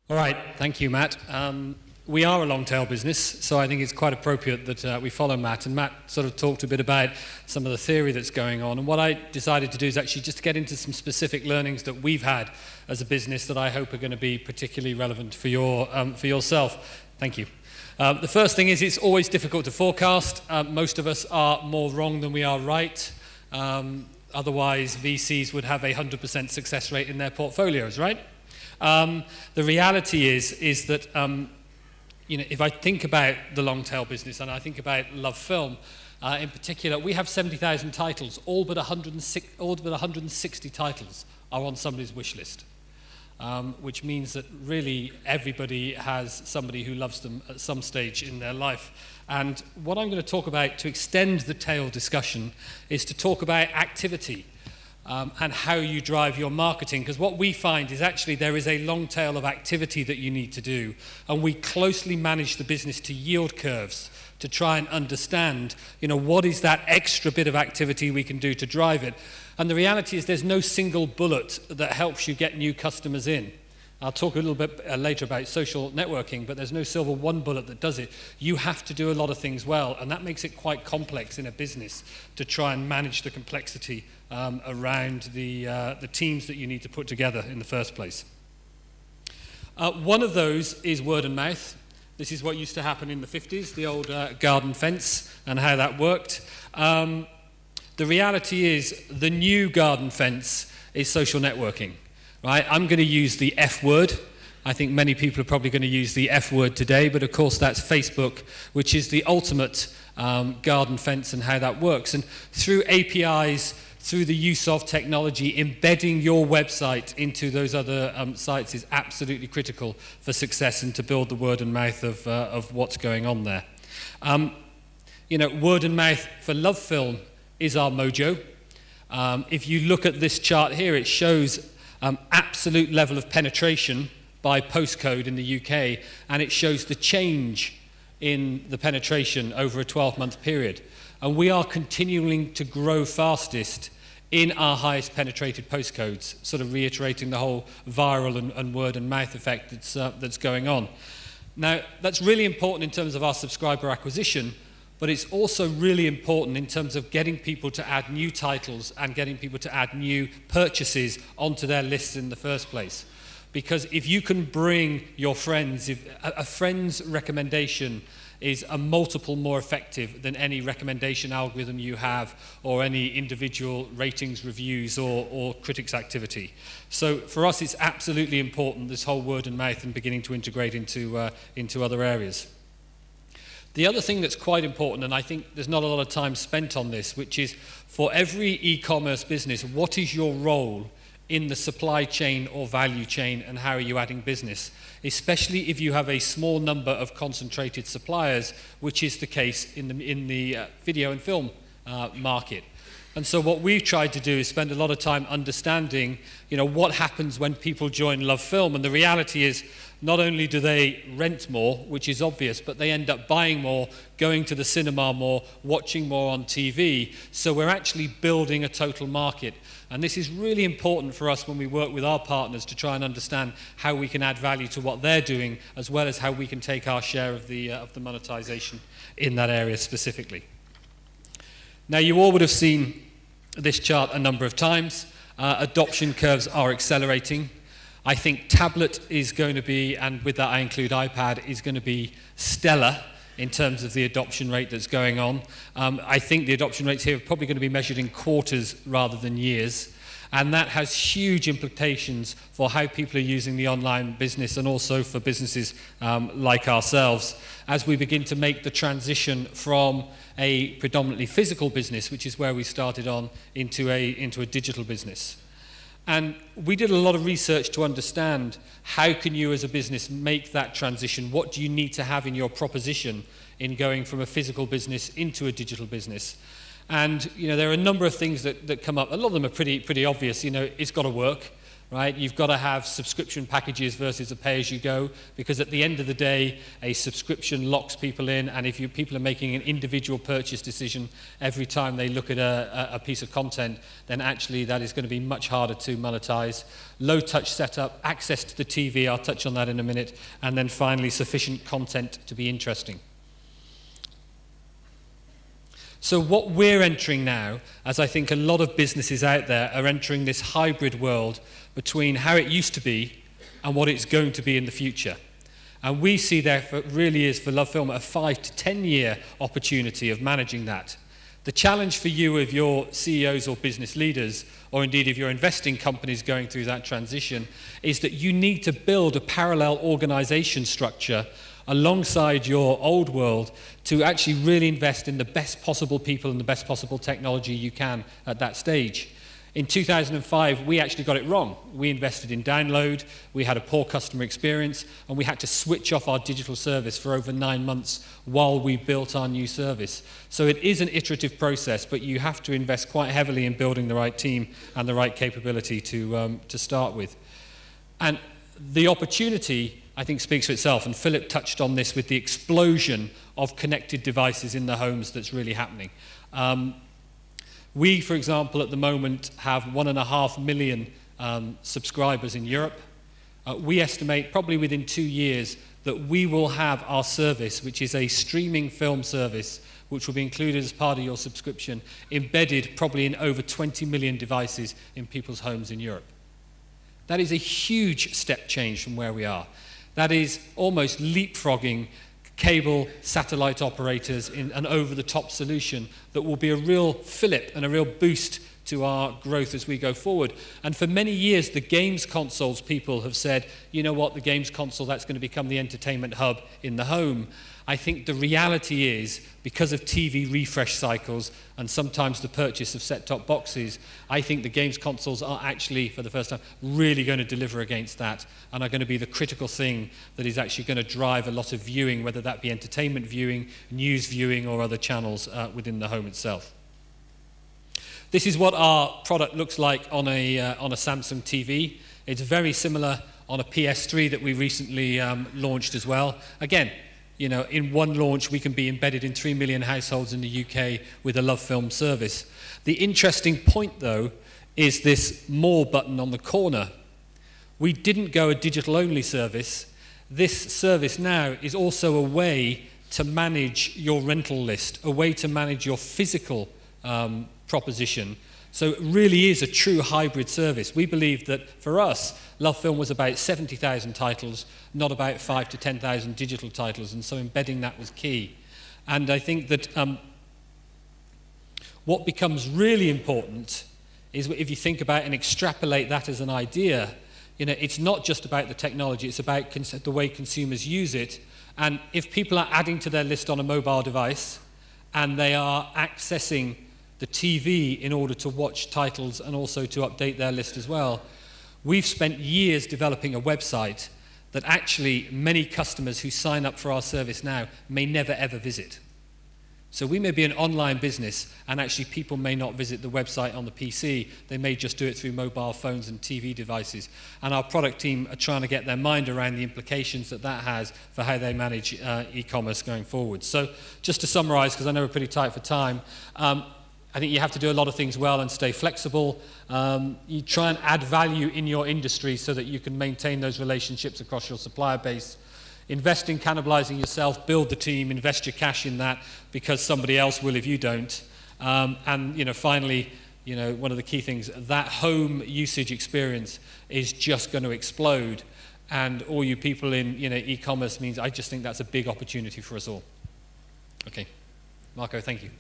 All right, thank you, Matt. We are a long-tail business, so I think it's quite appropriate that we follow Matt. And Matt sort of talked a bit about some of the theory that's going on. And what I decided to do is actually just get into some specific learnings that we've had as a business that I hope are going to be particularly relevant for yourself. Thank you. The first thing is it's always difficult to forecast. Most of us are more wrong than we are right. Otherwise, VCs would have a 100% success rate in their portfolios, right? The reality is that if I think about the long-tail business and I think about Lovefilm in particular, we have 70,000 titles. All but 160 titles are on somebody's wish list, which means that really everybody has somebody who loves them at some stage in their life. And what I'm going to talk about to extend the tail discussion is to talk about activity. And how you drive your marketing, because what we find is actually there is a long tail of activity that you need to do, and we closely manage the business to yield curves to try and understand, what is that extra bit of activity we can do to drive it. And the reality is there's no single bullet that helps you get new customers in. I'll talk a little bit later about social networking, but there's no silver one bullet that does it. You have to do a lot of things well, and that makes it quite complex in a business to try and manage the complexity around the teams that you need to put together in the first place. One of those is word and mouth. This is what used to happen in the 50s, the old garden fence and how that worked. The reality is the new garden fence is social networking. Right? I'm going to use the F word. I think many people are probably going to use the F word today, but of course that's Facebook, which is the ultimate garden fence and how that works. And through APIs, through the use of technology, embedding your website into those other sites is absolutely critical for success and to build the word and mouth of what's going on there. Word and mouth for Lovefilm is our mojo. If you look at this chart here, it shows absolute level of penetration by postcode in the UK, and it shows the change in the penetration over a 12-month period. And we are continuing to grow fastest in our highest penetrated postcodes, sort of reiterating the whole viral and word and mouth effect that's going on. Now, that's really important in terms of our subscriber acquisition, but it's also really important in terms of getting people to add new titles and getting people to add new purchases onto their lists in the first place. Because if you can bring your friends, if a friend's recommendation is a multiple more effective than any recommendation algorithm you have or any individual ratings, reviews or critics activity. So for us it's absolutely important, this whole word and mouth and beginning to integrate into other areas. The other thing that's quite important, and I think there's not a lot of time spent on this, which is for every e-commerce business, what is your role in the supply chain or value chain and how are you adding business? Especially if you have a small number of concentrated suppliers, which is the case in the video and film market. And so what we've tried to do is spend a lot of time understanding, what happens when people join Lovefilm. And the reality is, not only do they rent more, which is obvious, but they end up buying more, going to the cinema more, watching more on TV. So we're actually building a total market. And this is really important for us when we work with our partners to try and understand how we can add value to what they're doing, as well as how we can take our share of the monetization in that area specifically. Now, you all would have seen this chart a number of times. Adoption curves are accelerating. I think tablet is going to be, and with that I include iPad, is going to be stellar in terms of the adoption rate that's going on. I think the adoption rates here are probably going to be measured in quarters rather than years. And that has huge implications for how people are using the online business and also for businesses like ourselves as we begin to make the transition from a predominantly physical business, which is where we started on, into a digital business. And we did a lot of research to understand how can you as a business make that transition? What do you need to have in your proposition in going from a physical business into a digital business? And there are a number of things that come up. A lot of them are pretty obvious. It's got to work, right? You've got to have subscription packages versus a pay-as-you-go, because at the end of the day, a subscription locks people in, and if people are making an individual purchase decision every time they look at a piece of content, then actually that is going to be much harder to monetize. Low-touch setup, access to the TV, I'll touch on that in a minute, and then finally, sufficient content to be interesting. So what we're entering now, as I think a lot of businesses out there are entering this hybrid world between how it used to be and what it's going to be in the future. And we see there really is for Lovefilm a 5 to 10 year opportunity of managing that. The challenge for you, if you're CEOs or business leaders, or indeed if you're investing companies going through that transition, is that you need to build a parallel organization structure alongside your old world to actually really invest in the best possible people and the best possible technology you can at that stage. In 2005, we actually got it wrong. We invested in download, we had a poor customer experience, and we had to switch off our digital service for over 9 months while we built our new service. So it is an iterative process, but you have to invest quite heavily in building the right team and the right capability to start with. And the opportunity, I think, speaks for itself, and Philip touched on this with the explosion of connected devices in the homes that's really happening. We, for example, at the moment have 1.5 million subscribers in Europe. We estimate probably within 2 years that we will have our service, which is a streaming film service, which will be included as part of your subscription, embedded probably in over 20 million devices in people's homes in Europe. That is a huge step change from where we are. That is almost leapfrogging cable satellite operators in an over-the-top solution that will be a real fillip and a real boost to our growth as we go forward. And for many years, the games consoles people have said, you know what, the games console, that's going to become the entertainment hub in the home. I think the reality is, because of TV refresh cycles and sometimes the purchase of set-top boxes, I think the games consoles are actually, for the first time, really going to deliver against that and are going to be the critical thing that is actually going to drive a lot of viewing, whether that be entertainment viewing, news viewing, or other channels within the home itself. This is what our product looks like on a Samsung TV. It's very similar on a PS3 that we recently launched as well. Again, you know, in one launch, we can be embedded in 3 million households in the UK with a Lovefilm service. The interesting point, though, is this More button on the corner. We didn't go a digital-only service. This service now is also a way to manage your rental list, a way to manage your physical proposition. So it really is a true hybrid service. We believe that for us, Lovefilm was about 70,000 titles, not about 5,000 to 10,000 digital titles, and so embedding that was key. And I think that what becomes really important is if you think about and extrapolate that as an idea, you know, it's not just about the technology, it's about the way consumers use it. And if people are adding to their list on a mobile device and they are accessing the TV in order to watch titles and also to update their list as well, we've spent years developing a website that actually many customers who sign up for our service now may never ever visit. So we may be an online business and actually people may not visit the website on the PC, they may just do it through mobile phones and TV devices. And our product team are trying to get their mind around the implications that that has for how they manage e-commerce going forward. So just to summarize, because I know we're pretty tight for time, I think you have to do a lot of things well and stay flexible. You try and add value in your industry so that you can maintain those relationships across your supplier base. Invest in cannibalizing yourself, build the team, invest your cash in that because somebody else will if you don't. And you know, finally, you know, one of the key things, that home usage experience is just going to explode. And all you people in, you know, e-commerce means I just think that's a big opportunity for us all. Okay, Marco, thank you.